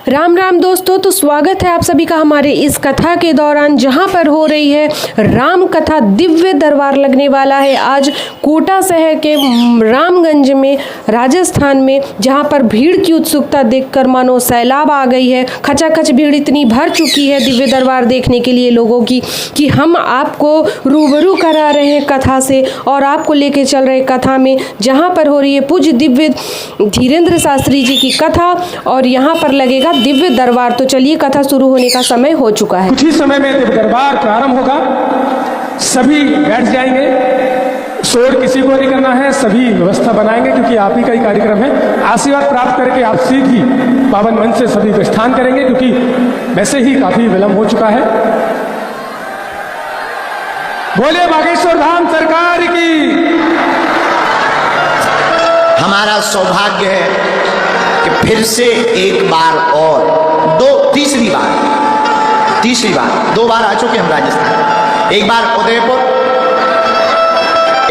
राम राम दोस्तों, तो स्वागत है आप सभी का हमारे इस कथा के दौरान, जहां पर हो रही है राम कथा। दिव्य दरबार लगने वाला है आज कोटा शहर के रामगंज में, राजस्थान में, जहां पर भीड़ की उत्सुकता देखकर मानो सैलाब आ गई है। खचाखच भीड़ इतनी भर चुकी है दिव्य दरबार देखने के लिए लोगों की कि हम आपको रूबरू करा रहे हैं कथा से और आपको लेके चल रहे कथा में, जहां पर हो रही है पूज्य दिव्य धीरेन्द्र शास्त्री जी की कथा और यहाँ पर लगेगा दिव्य दरबार। तो चलिए, कथा शुरू होने का समय हो चुका है। कुछ ही समय में दिव्य दरबार प्रारंभ होगा। सभी बैठ जाएंगे, शोर किसी को नहीं करना है, सभी व्यवस्था बनाएंगे क्योंकि आप ही का ही कार्यक्रम है। आशीर्वाद प्राप्त करके आप सीधी पावन मंच से सभी प्रस्थान करेंगे क्योंकि वैसे ही काफी विलंब हो चुका है। बोले बागेश्वर धाम सरकार की। हमारा सौभाग्य है कि फिर से एक बार और तीसरी बार 2 बार आ चुके हम राजस्थान। एक बार उदयपुर,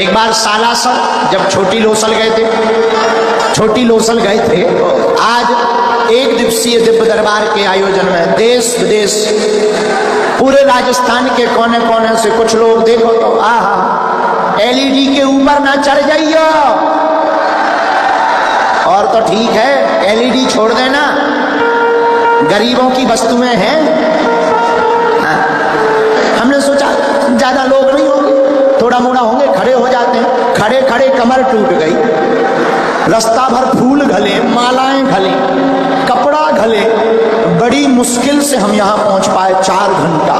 एक बार सालासर जब छोटी लोसल गए थे। आज एक दिवसीय दिव्य दरबार के आयोजन में देश विदेश पूरे राजस्थान के कोने कोने से कुछ लोग देखो तो आहा एलईडी के ऊपर ना चढ़ जाइयो, और तो ठीक है एलईडी छोड़ देना, गरीबों की वस्तुएं हैं। हाँ। हमने सोचा ज्यादा लोग नहीं होंगे, थोड़ा मोड़ा होंगे, खड़े हो जाते हैं। खड़े खड़े कमर टूट गई, रास्ता भर फूल घले, मालाएं घले, कपड़ा घले, बड़ी मुश्किल से हम यहां पहुंच पाए 4 घंटा।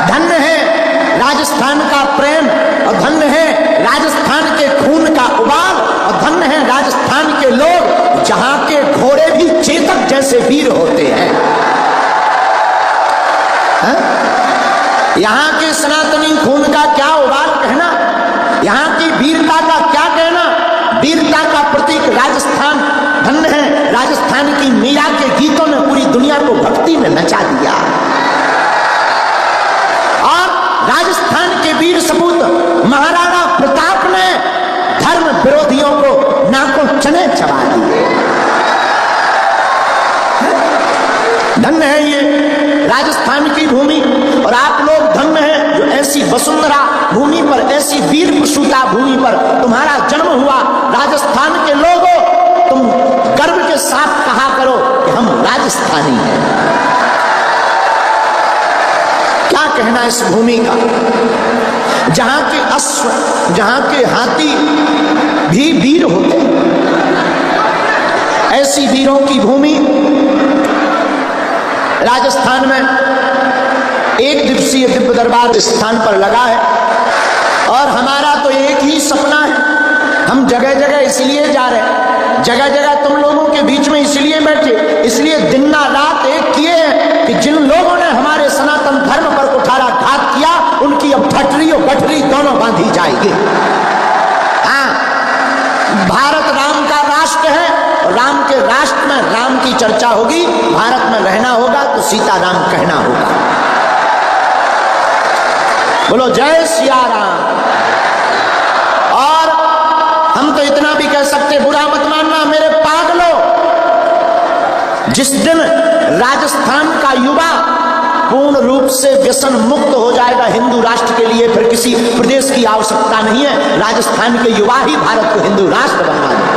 धन्य है राजस्थान का प्रेम और धन्य है राजस्थान के खून का उबाल और धन्य है राजस्थान के लोग जहां के घोड़े भी चेतक जैसे वीर होते हैं। यहां के सनातनी खून का क्या उबाल कहना, यहां की वीरता का क्या कहना। वीरता का प्रतीक राजस्थान। धन्य है राजस्थान की मीरा के गीतों ने पूरी दुनिया को भक्ति में नचा दिया और राजस्थान के वीर सपूत महाराणा प्रताप ने धर्म विरोधियों को नाकों चने चबा दिए। धन्य है ये राजस्थान की भूमि और आप लोग धन्य हैं जो ऐसी वसुंधरा भूमि पर, ऐसी वीर प्रसूता भूमि पर तुम्हारा जन्म हुआ। राजस्थान के लोगों, तुम गर्व के साथ कहा करो कि हम राजस्थानी हैं। क्या कहना इस भूमि का, जहां के अश्व, जहां के हाथी भी वीर होते हैं। ऐसी वीरों की भूमि राजस्थान में एक दिवसीय दिव्य दरबार स्थान पर लगा है और हमारा तो एक ही सपना है। हम जगह जगह इसलिए जा रहे हैं, जगह जगह तुम लोगों के बीच में इसलिए बैठे, इसलिए दिन रात एक किए हैं कि जिन लोगों ने हमारे सनातन धर्म पर कुठाराघात किया उनकी अब ठटरी और गठरी दोनों बांधी जाएगी। हाँ, भारत राम का राष्ट्र है और राम के राष्ट्र में राम की चर्चा होगी। भारत में रहना होगा तो सीताराम कहना होगा। बोलो जय सिया राम। और हम तो इतना भी कह सकते, बुरा मत मानना मेरे पागलों, जिस दिन राजस्थान का युवा पूर्ण रूप से व्यसन मुक्त हो जाएगा हिंदू राष्ट्र के लिए, फिर किसी प्रदेश की आवश्यकता नहीं है। राजस्थान के युवा ही भारत को हिंदू राष्ट्र बनवा दें।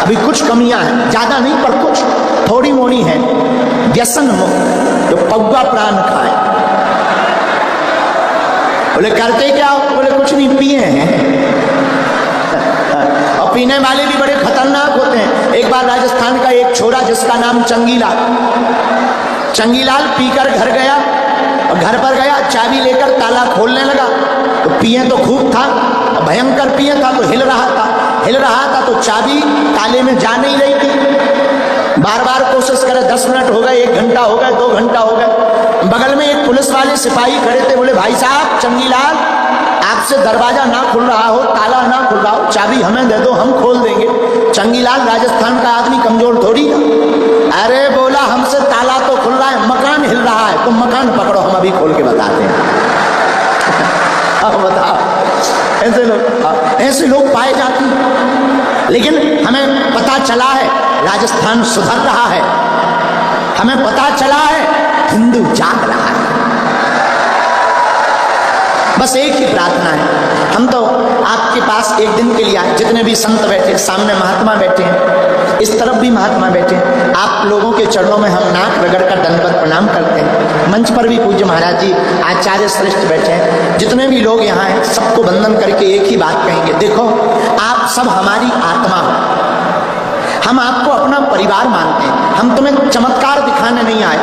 अभी कुछ कमियां हैं, ज्यादा नहीं पर कुछ थोड़ी मोड़ी हैं। व्यसन मुक्त, जो पौवा प्राण खाए। बोले करते क्या हो? बोले कुछ नहीं, पिए हैं। और पीने वाले भी बड़े खतरनाक होते हैं। एक बार राजस्थान का एक छोरा जिसका नाम चंगीलाल पीकर घर गया और घर पर गया, चाबी लेकर ताला खोलने लगा तो पिए तो खूब था, भयंकर पिए था तो हिल रहा था तो चाबी ताले में जा नहीं रही थी। बार बार कोशिश करे, 10 मिनट हो गए, 1 घंटा हो गए, 2 घंटा हो गए। बगल में एक पुलिस वाले सिपाही खड़े थे। बोले भाई साहब, चंगीलाल आपसे दरवाजा ना खुल रहा हो, ताला ना खुल रहा हो, चाबी हमें दे दो, हम खोल देंगे। चंगीलाल राजस्थान का आदमी कमजोर थोड़ी। अरे बोला हमसे ताला तो खुल रहा है, मकान हिल रहा है, तुम मकान पकड़ो, हम अभी खोल के बताते हैं। अब बताओ, ऐसे लोग पाए जाते हैं। लेकिन हमें पता चला है राजस्थान सुधर रहा है, हमें पता चला है हिंदू जाग रहा है। बस एक ही प्रार्थना है, हम तो आपके पास एक दिन के लिए आए, जितने भी संत बैठे, सामने महात्मा बैठे हैं, इस तरफ भी महात्मा बैठे हैं, आप लोगों के चरणों में हम नाक रगड़ कर दंडवत प्रणाम करते हैं। मंच पर भी पूज्य महाराज जी आचार्य श्रेष्ठ बैठे हैं, जितने भी लोग यहाँ हैं सबको वंदन करके एक ही बात कहेंगे, देखो आप सब हमारी आत्मा हो, हम आपको अपना परिवार मानते हैं, हम तुम्हें चमत्कार दिखाने नहीं आए,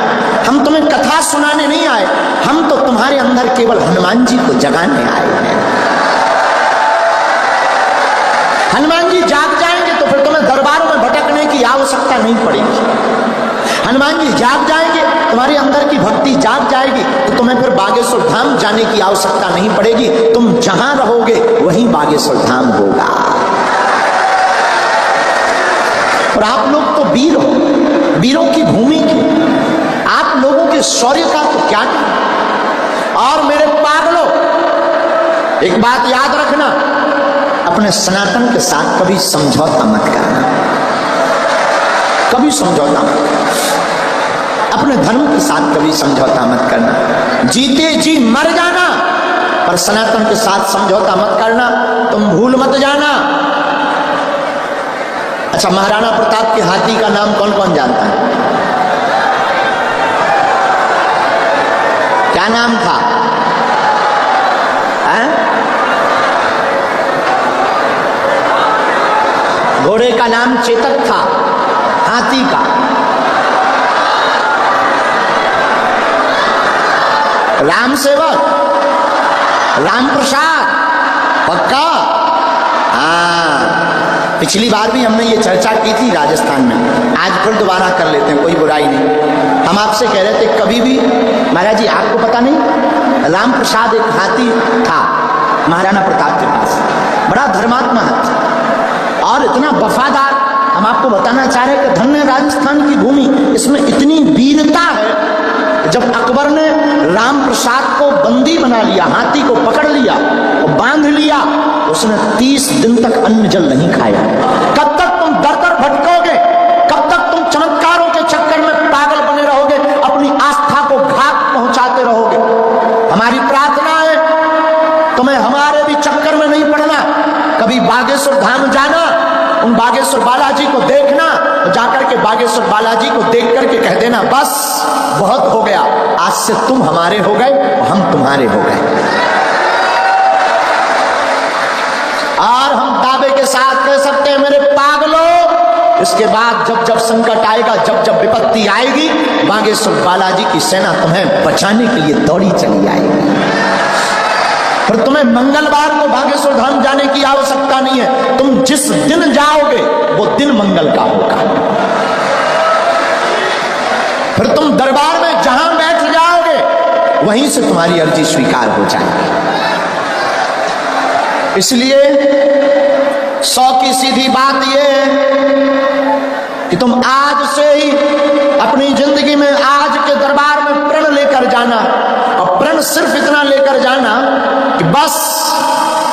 हम तुम्हें कथा सुनाने नहीं आए, हम तो तुम्हारे अंदर केवल हनुमान जी को जगाने आए हैं। हनुमान जी जाग जाएंगे तो फिर तुम्हें दरबारों में भटकने की आवश्यकता नहीं पड़ेगी। हनुमान जी जाग जाएंगे, तुम्हारे अंदर की भक्ति जाग जाएगी तो तुम्हें फिर बागेश्वर धाम जाने की आवश्यकता नहीं पड़ेगी, तुम जहां रहोगे वहीं बागेश्वर धाम होगा। और आप लोग तो वीर हो, वीरों की भूमि की, आप लोगों के शौर्य का तो क्या कहना। और मेरे पागलों, एक बात याद रखना, अपने सनातन के साथ कभी समझौता मत करना, कभी समझौता मत करना, अपने धर्म के साथ कभी समझौता मत करना। जीते जी मर जाना पर सनातन के साथ समझौता मत करना, तुम भूल मत जाना। अच्छा, महाराणा प्रताप के हाथी का नाम कौन कौन जानता है? क्या नाम था? घोड़े का नाम चेतक था, हाथी का राम सेवक, राम प्रसाद, पक्का? हाँ, पिछली बार भी हमने ये चर्चा की थी राजस्थान में, आज फिर दोबारा कर लेते हैं, कोई बुराई नहीं। हम आपसे कह रहे थे कभी भी, महाराज जी आपको पता नहीं, राम प्रसाद एक हाथी था महाराणा प्रताप के पास, बड़ा धर्मात्मा हाथी और इतना वफादार। हम आपको बताना चाह रहे हैं कि धन्य राजस्थान की भूमि, इसमें इतनी वीरता है, जब अकबर ने राम प्रसाद को बंदी बना लिया, हाथी को पकड़ लिया और बांध लिया, उसने 30 दिन तक अन्न जल नहीं खाया। कब तक तुम दर दर भटकोगे, कब तक तुम चमत्कारों के चक्कर में पागल बने रहोगे, अपनी आस्था को घात पहुंचाते रहोगे। हमारी प्रार्थना है तुम्हें हमारे भी चक्कर में नहीं पड़ना, कभी बागेश्वर धाम जाना, उन बागेश्वर बालाजी को देखना, जाकर के बागेश्वर बालाजी को देख करके कह देना बस बहुत हो गया, आज से तुम हमारे हो गए और हम तुम्हारे हो गए। और हम दावे के साथ कह सकते हैं मेरे पागलों, इसके बाद जब जब संकट आएगा, जब जब विपत्ति आएगी, बागेश्वर बालाजी की सेना तुम्हें बचाने के लिए दौड़ी चली आएगी। पर तुम्हें मंगलवार को बागेश्वर धाम जाने की आवश्यकता नहीं है, तुम जिस दिन जाओगे वो दिन मंगल का होगा। फिर तुम दरबार में जहां बैठ जाओगे वहीं से तुम्हारी अर्जी स्वीकार हो जाएगी। इसलिए 100 की सीधी बात यह है कि तुम आज से ही अपनी जिंदगी में आज के दरबार में प्रण लेकर जाना, और प्रण सिर्फ इतना लेकर जाना कि बस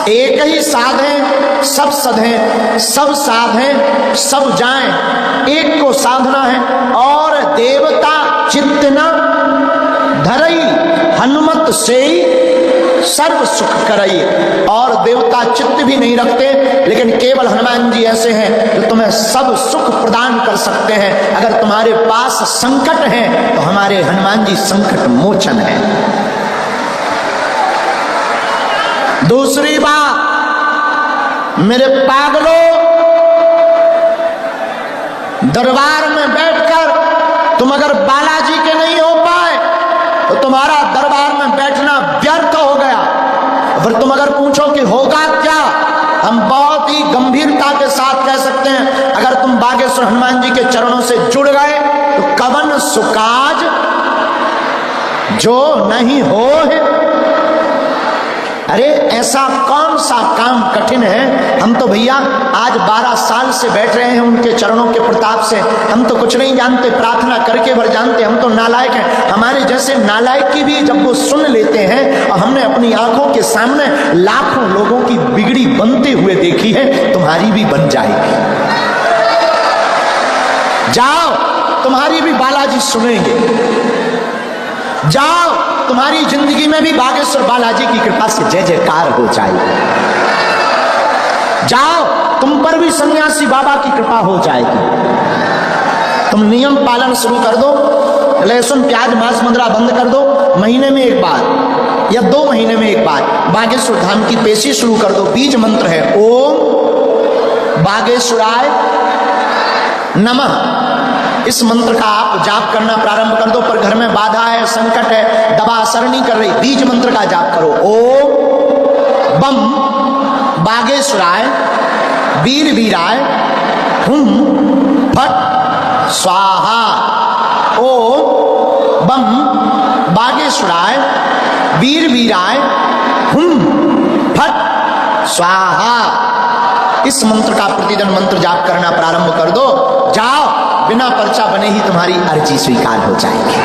एक ही साधें सब सधें, सब साधें सब जाएं, एक को साधना है। और देवता चित्त न धरई, हनुमत से सर्व सुख करई। और देवता चित्त भी नहीं रखते, लेकिन केवल हनुमान जी ऐसे हैं जो तुम्हें सब सुख प्रदान कर सकते हैं। अगर तुम्हारे पास संकट है तो हमारे हनुमान जी संकट मोचन है। दूसरी बात, मेरे पागलों, दरबार में बैठकर तुम अगर बालाजी के नहीं हो पाए तो तुम्हारा दरबार में बैठना व्यर्थ हो गया। फिर तुम अगर पूछो कि होगा क्या, हम बहुत ही गंभीरता के साथ कह सकते हैं, अगर तुम बागेश्वर हनुमान जी के चरणों से जुड़ गए तो कवन सुकाज जो नहीं हो है। अरे ऐसा कौन सा काम कठिन है? हम तो भैया आज 12 साल से बैठ रहे हैं उनके चरणों के प्रताप से। हम तो कुछ नहीं जानते, प्रार्थना करके भर जानते, हम तो नालायक हैं। हमारे जैसे नालायक की भी जब वो सुन लेते हैं, और हमने अपनी आंखों के सामने लाखों लोगों की बिगड़ी बनते हुए देखी है, तुम्हारी भी बन जाएगी। जाओ, तुम्हारी भी बालाजी सुनेंगे। जाओ, तुम्हारी जिंदगी में भी बागेश्वर बालाजी की कृपा से जय जयकार हो जाएगी। जाओ, तुम पर भी सन्यासी बाबा की कृपा हो जाएगी। तुम नियम पालन शुरू कर दो, लहसुन प्याज मांस मदिरा बंद कर दो, महीने में एक बार या 2 महीने में एक बार बागेश्वर धाम की पेशी शुरू कर दो। बीज मंत्र है ओम बागेश्वराय नमः। इस मंत्र का आप जाप करना प्रारंभ कर दो। पर घर में बाधा है, संकट है, दवा असर नहीं कर रही, बीज मंत्र का जाप करो। ओम बम बागेश्वराय वीर वीराय हुम फट स्वाहा। ओम बम बागेश्वराय वीर वीराय हुम फट स्वाहा। इस मंत्र का प्रतिदिन मंत्र जाप करना प्रारंभ कर दो। जाओ, बिना पर्चा बने ही तुम्हारी अर्जी स्वीकार हो जाएगी।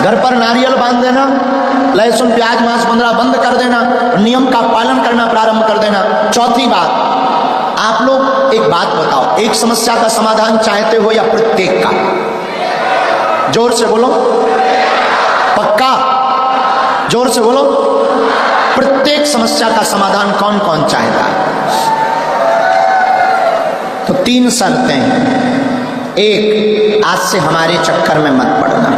घर पर नारियल बांध देना, लहसुन प्याज मांस मदिरा बंद कर देना, नियम का पालन करना प्रारंभ कर देना। चौथी बात, आप लोग एक बात बताओ, एक समस्या का समाधान चाहते हो या प्रत्येक का? जोर से बोलो। पक्का? जोर से बोलो। प्रत्येक समस्या का समाधान कौन कौन चाहता है? तो 3 शर्तें हैं। एक, आज से हमारे चक्कर में मत पड़ना।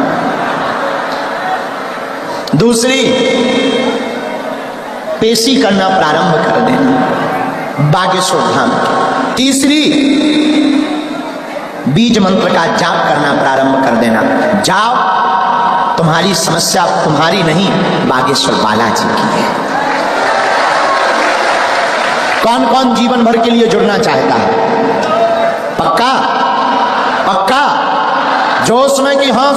दूसरी, पेशी करना प्रारंभ कर देना बागेश्वर धाम की। तीसरी, बीज मंत्र का जाप करना प्रारंभ कर देना। जाओ, तुम्हारी समस्या तुम्हारी नहीं, बागेश्वर बालाजी की है। कौन कौन जीवन भर के लिए जुड़ना चाहता है? पक्का? पक्का? जोश में कि हाँ